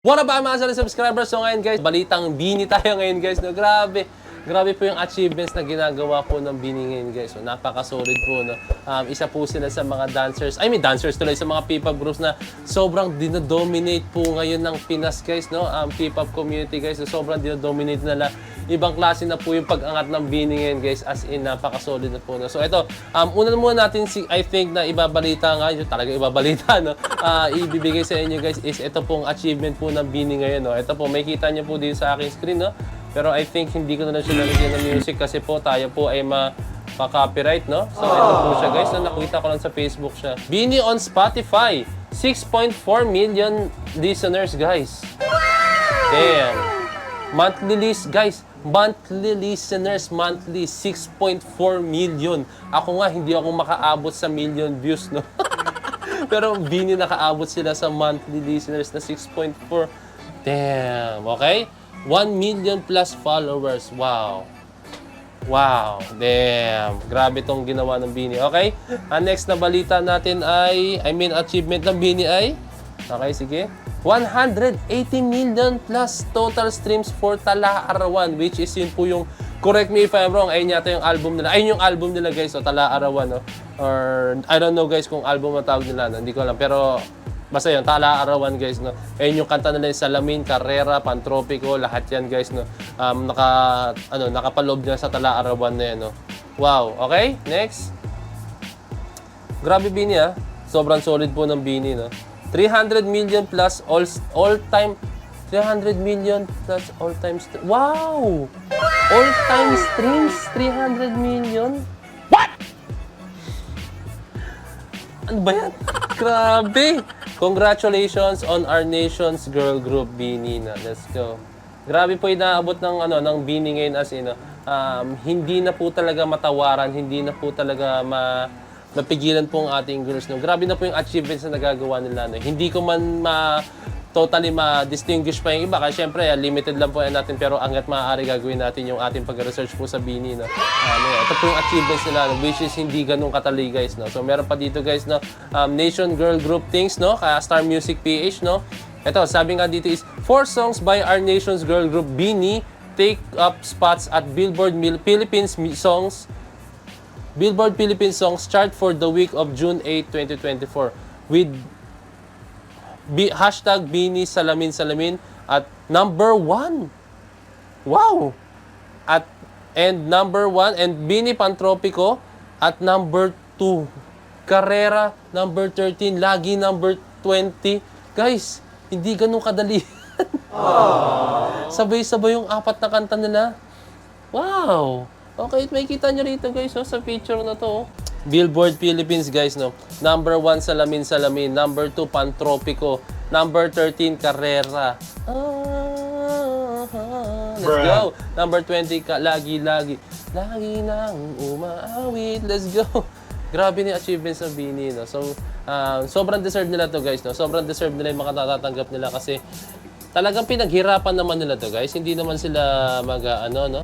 What up mga solid subscribers? So ngayon guys, balitang Bini tayo ngayon guys. No, grabe po yung achievements na ginagawa po ng Bini ngayon guys. So napaka-solid po. No? Isa po sila sa mga dancers, dancers tuloy sa mga P-pop groups na sobrang dinodominate po ngayon ng Pinas guys. No? P-pop community guys. So sobrang dinodominate nila. Ibang klase na po yung pag-angat ng Bini ngayon guys. As in, napaka-solid na po. No? So ito, una muna natin I think na ibabalita nga. Yung talaga ibabalita. No? Ibibigay sa inyo guys is ito pong achievement po ng Bini ngayon. No? Ito po, may kita nyo po din sa aking screen. No? Pero I think hindi ko na lang siya nalagyan ng music kasi po tayo po ay ma-copyright. No? So ito po siya guys. No? Nakita ko lang sa Facebook siya. Bini on Spotify. 6.4 million listeners guys. Damn. Monthly list guys. Monthly listeners, monthly 6.4 million. Ako nga, hindi ako makaabot sa million views, no? Pero Bini nakaabot sila sa monthly listeners na 6.4. Damn, okay? 1 million plus followers. Wow. Wow, damn. Grabe tong ginawa ng Bini. Okay? Ang next na balita natin ay, achievement ng Bini ay, okay, sige. 180 million plus total streams for Tala Arawan, which is yun po yung, correct me if I'm wrong, ayun yata yung album nila. Ayun yung album nila guys, so Tala Arawan, no? Or I don't know guys kung album ang tawag nila, no? Hindi ko alam. Pero basta yun, Tala Arawan guys, no? Ayun yung kanta nila yung Salamin, Carrera, Pantropico, lahat yan guys, no? Nakapaloob niya sa Tala Arawan na yan, no? Wow, okay? Next. Grabe Bini, ha? Sobrang solid po ng Bini, no? 300 million plus all-time 300 million plus all-time wow! All-time streams 300 million? What? Ano ba yan? Grabe! Congratulations on our nation's girl group Bini na. Let's go. Grabe po inaabot ng Bini ngayon as in, hindi na po talaga matawaran, hindi na po talaga mapigilan po ang ating girls. No? Grabe na po yung achievements na nagagawa nila. No? Hindi ko man totally ma-distinguish pa yung iba. Kasi syempre, limited lang po yan natin. Pero hanggat maaari gagawin natin yung ating pag-research po sa Bini. No? Ito po yung achievements nila, no? Which is hindi ganun katali guys. No? So meron pa dito guys, no? Nation Girl Group Things, no? Kaya Star Music PH. No? Ito, sabi nga dito is, 4 songs by our nation's girl group Bini take up spots at Billboard Philippines Songs chart for the week of June 8, 2024 with hashtag Bini Salamin Salamin at number 1. Wow! And number 1 and Bini Pantropico at number 2. Carrera number 13, Lagi number 20. Guys, hindi ganun kadali. Sabay-sabay yung 4 na kanta nila. Wow! Okay, may kita nyo rito guys, sa picture na to. Billboard Philippines guys, no. Number 1 Salamin Salamin, number 2 Pantropico, number 13 Carrera. Let's go. Number 20 Lagi nang umaawit. Let's go. Grabe ni achievements ng Bini, no. So, sobrang deserve nila to guys, no. Sobrang deserve nila yung makatatanggap nila kasi talagang pinaghirapan naman nila to guys. Hindi naman sila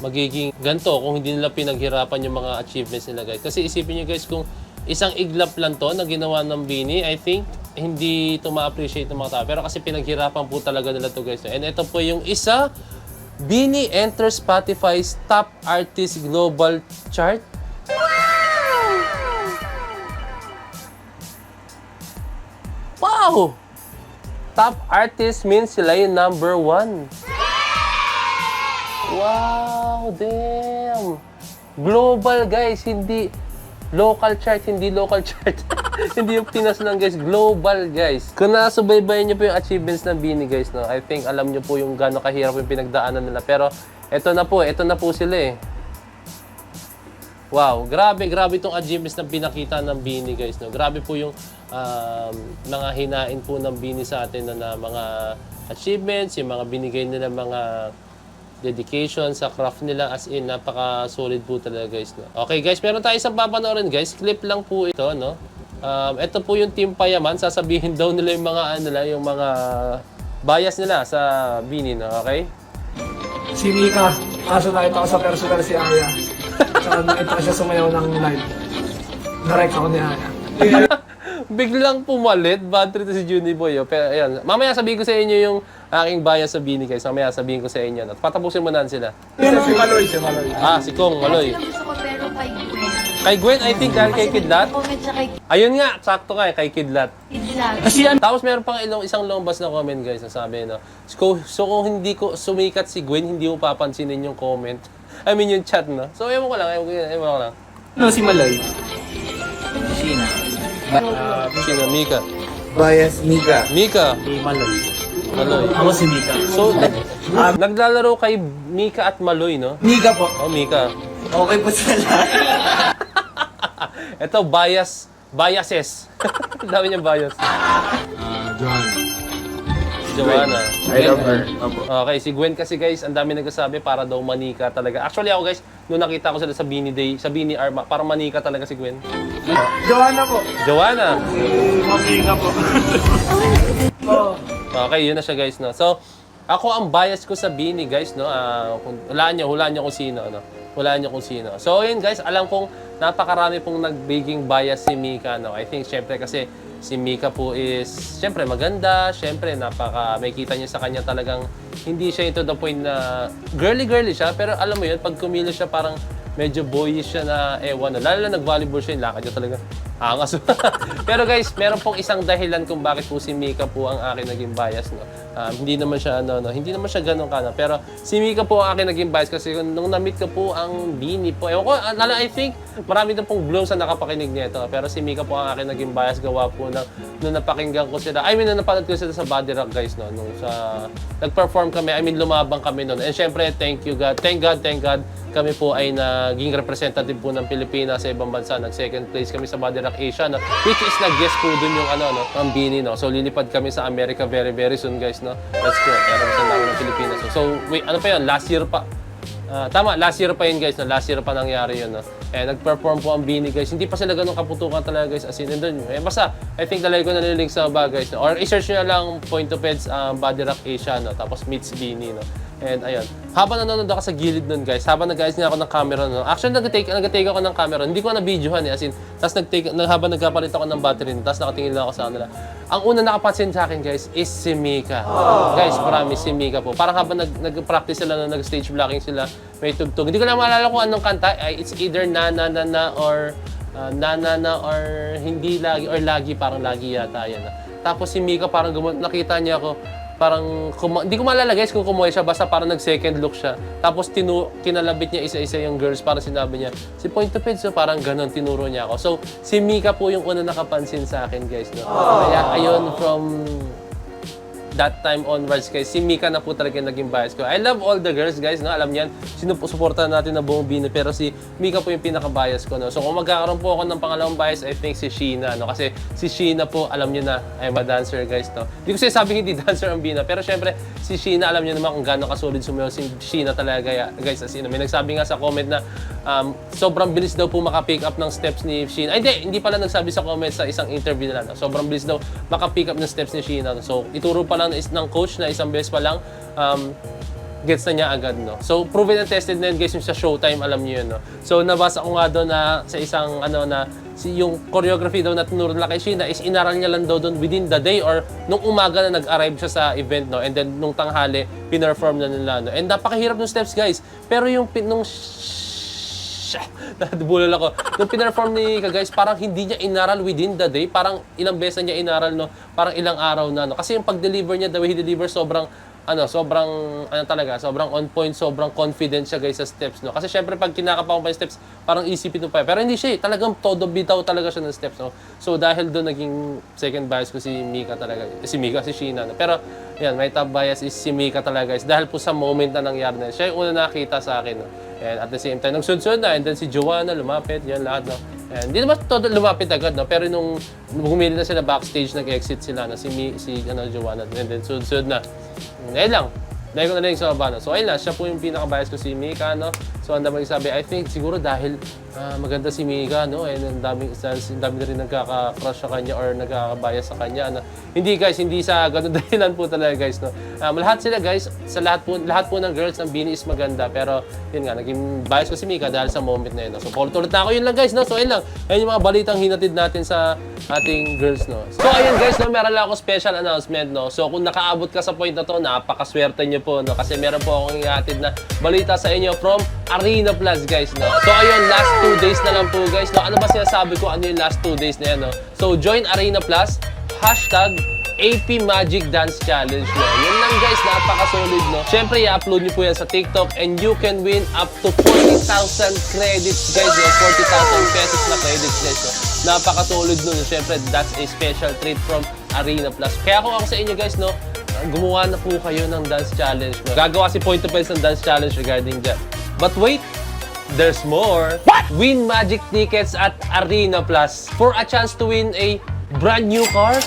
magiging ganto kung hindi nila pinaghirapan yung mga achievements nila guys. Kasi isipin niyo guys, kung isang iglap lang to na ginawa ng Bini, I think hindi ito ma-appreciate ng mga tao. Pero kasi pinaghirapan po talaga nila to guys. And ito po yung isa, Bini enters Spotify's Top Artist Global Chart. Wow! Top artist means sila yung number 1. Wow, damn. Global guys, hindi local chart, hindi local chart. Hindi yung Pinas lang guys, global guys. Kung nasubaybayan nyo po yung achievements ng Bini guys, no, I think alam nyo po yung gano'ng kahirap yung pinagdaanan nila. Pero ito na po sila eh. Wow, grabe itong achievements na pinakita ng Bini guys, no. Grabe po yung mga hinain po ng Bini sa atin na mga achievements, yung mga binigay nila mga dedication sa craft nila, as in napaka-solid po talaga guys, no. Okay guys, meron tayo isang papanoorin guys, clip lang po ito, no. Ito po yung Team Payaman, sasabihin daw nila yung yung mga bias nila sa Bini, no. Okay? Si Mika, kaso nakita ko sa personal si Aya. Saka nakita ko siya sumayaw ng live. Direct ako ni Aya. Biglang pumalit, bad trip si Juniboy. Pero ayan, mamaya sabihin ko sa inyo yung aking bias sa Bini guys. Mamaya sabihin ko sa inyo. At patapusin mo na sila. Si Maloy, si Maloy. Si Kong Maloy. Sila gusto ko pero kay Gwen. Kay Gwen, I think dahil kay Kidlat. Comment siya kay Ayun nga, sakto nga kay Kidlat. Kidlat. Tapos meron pang isang lombas na comment guys na sabi no. So kung hindi ko sumikat si Gwen, hindi mo papansinin yung comment. I mean yung chat no. So ewan ko lang. Ano si Maloy? Sina. Sino? Mika. Bias Mika. Mika. Si Maloy. Maloy. Ako si Mika. So, naglalaro kay Mika at Maloy, no? Mika po. Oh, Mika. Okay po sa lahat. Ito, biases. Ang dami niyang bias. Joanna. I love her. Opo. Okay, si Gwen kasi guys, ang dami nagsasabi para daw manika talaga. Actually ako guys, nung nakita ko sila sa Bini Day, sa Bini Arma, parang manika talaga si Gwen. Joanna po. Joanna. Mamiga po. Okay, yun na siya guys, no. So, ako ang bias ko sa Bini guys, no. Hulaan niyo kung sino, no. Hulaan niyo kung sino. So, yun guys, alam kong napakarami pong nagbiging bias si Mika, no. I think syempre kasi si Mika po is, syempre maganda, syempre may kita niyo sa kanya talagang hindi siya to the point na girly siya, pero alam mo yun, pag kumilos siya parang medyo boyish siya na ewan, lalo na nag-volleyball siya, yung lakad niya talaga angas. Pero guys, meron pong isang dahilan kung bakit po si Mika po ang akin naging bias, no. Hindi naman siya hindi naman siya ganun kana, pero si Mika po ang akin naging bias kasi nung na-meet ko po ang Bini po. Ewan ko, I think marami na pong blooms na nakapakinig nito, pero si Mika po ang akin naging bias gawa po nung napakinggan ko sila. I mean, nung napanood ko sila sa Body Rock guys, no, nung nag-perform kami, I mean, lumabang kami noon. And syempre, thank God, kami po ay naging representative po ng Pilipinas sa ibang bansa. Nag-second place kami sa Body Rock Asia, no? Which is nag-guest po dun yung ang Bini, no? So lilipad kami sa America very soon guys, no? Let's go. Represent namin ng Pilipinas. So wait, ano pa yun? Last year pa. Last year pa yun guys, no? Last year pa nangyari yun, no? Nag-perform po ang Bini guys. Hindi pa sila ganun kaputukan talaga guys. As in, and dun, basta, I think talagay ko nalilink sa baba guys, no? Or i-search nyo na lang Point of Heads Body Rock Asia, no? Tapos meets Bini, no? And ayun, habang nanonood ako sa gilid nun guys, habang nag-ayos niya ako ng camera, no? Actually, nag-take ako ng camera. Hindi ko na videohan eh. As in, tapos habang nagkapalit ako ng battery, tapos nakatingin lang ako sa kanila. Ang una nakapansin sa akin guys is si Mika. Guys, promise, si Mika po. Parang habang nag-practice sila, nag-stage blocking sila, may tugtog. Hindi ko na maalala kung anong kanta. It's either na or or hindi lagi or lagi, parang lagi yata yan. Tapos si Mika parang nakita niya ako, parang, hindi ko maalala guys kung kumuha siya, basta parang nag-second look siya. Tapos kinalabit niya isa-isa yung girls, parang sinabi niya, si Point of Heads, so parang ganun, tinuro niya ako. So, si Mika po yung una nakapansin sa akin guys, no? Kaya ayun, from that time onwards guys, si Mika na po talaga naging bias ko. I love all the girls guys, no? Alam niyan, sinusuportahan natin na buong Bini, pero si Mika po yung pinaka-bias ko, no? So kung magkakaroon po ako ng pangalawang bias, I think si Sheena, no? Kasi si Sheena po, alam niyo na, I'm a dancer guys, no? Hindi ko sinasabing hindi dancer ang Bina, pero syempre si Sheena, alam niyo naman kung gaano kasolid sumayaw si Sheena talaga guys. As in, may nagsabi nga sa comment na sobrang bilis daw po maka-pick up ng steps ni Sheena. Ay hindi pala nagsabi sa comment sa isang interview nila, no? Sobrang bilis daw maka-pick up ng steps ni Sheena, no? So ituro pa lang ng coach na isang beses pa lang, gets na niya agad, no? So, proven and tested na yun, guys, yung sa Showtime, alam niyo yun, no? So, nabasa ko nga doon na sa isang, yung choreography daw na tinuro nila kay Sheena is inaral niya lang daw doon within the day or nung umaga na nag-arrive siya sa event, no? And then, nung tanghali, pinerform na nila, no? And napakahirap ng steps, guys. Pero yung, nadubulol ako. Nung pinerform ni guys, parang hindi niya inaral within the day. Parang ilang beses niya inaral, no? Parang ilang araw na, no? Kasi yung pag-deliver niya, the way he deliver, sobrang on point, sobrang confident siya guys sa steps, no? Kasi syempre pag kinakapaw pa yung steps, parang isipin mo pa. Pero hindi siya, talagang todo bitaw talaga siya ng steps, no? So dahil doon naging second bias ko si Mika talaga. Si Sheena, no? Pero yan, my top bias is si Mika talaga guys. Dahil po sa moment na nangyari na, siya yung una nakita sa akin, no? And at the same time, nagsunod na, and then si Joanna lumapit, yan lahat, no? And hindi naman todo lumapit agad, no? Pero nung humili na sila backstage, nag-exit sila na si Joanna, and then sunod na. Ayun lang. Dahil ko na rin sa baba, no? So ayun lang, siya po yung pinaka-bias ko si Mika, no? So ang daming sabi, I think siguro dahil maganda si Mika, no? And ang dami na rin nagkaka-crush sa kanya or nagkakabias sa kanya. No? Hindi guys, hindi sa ganun dahilan po talaga guys, no? Lahat sila guys, sa lahat po ng girls ng Bini is maganda. Pero yun nga, naging bias ko si Mika dahil sa moment na yun. No? So paulit-ulit na ako, yun lang guys, no? So yun lang. Ayun yung mga balitang hinatid natin sa ating girls, no? So ayun guys, no? Meron lang ako special announcement, no? So kung nakaabot ka sa point na to, napakaswerte nyo po, no? Kasi meron po akong ihatid na balita sa inyo from Arena Plus guys, no? So ayun, last 2 days na lang po guys, no? Ano ba sinasabi ko? Ano yung last 2 days na yan, no? So join Arena Plus, hashtag AP Magic Dance Challenge, no? Yun lang guys, napaka-solid, no? Siyempre, i-upload nyo po yan sa TikTok and you can win up to 40,000 credits, guys, no? 40,000 pesos na credits, guys, no? Napaka-solid nun. Siyempre, that's a special treat from Arena Plus. Kaya kung ako sa inyo, guys, no? Gumawa na po kayo ng dance challenge, no? Gagawa si Point of Pels ng dance challenge regarding that. But wait! There's more! What? Win magic tickets at Arena Plus for a chance to win a brand new car,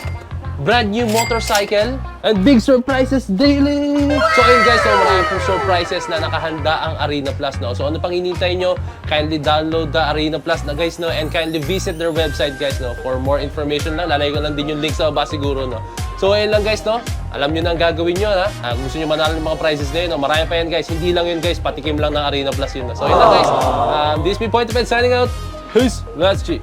brand new motorcycle, and big surprises daily! So ayun guys, so marami pong surprises na nakahanda ang Arena Plus, no? So ano pang hinintay nyo? Kindly download the Arena Plus na guys, no? And kindly visit their website guys, no? For more information lang, lalagay ko lang din yung link sa baba siguro, no? So ayun lang guys, no? Alam nyo na ang gagawin nyo, ha? Gusto nyo manalo ng mga prizes na yun, no? Marami pa yan guys, hindi lang yun guys, patikim lang ng Arena Plus yun, no? So ayun lang guys, this is me Point of Pels signing out. Peace! Let's cheat!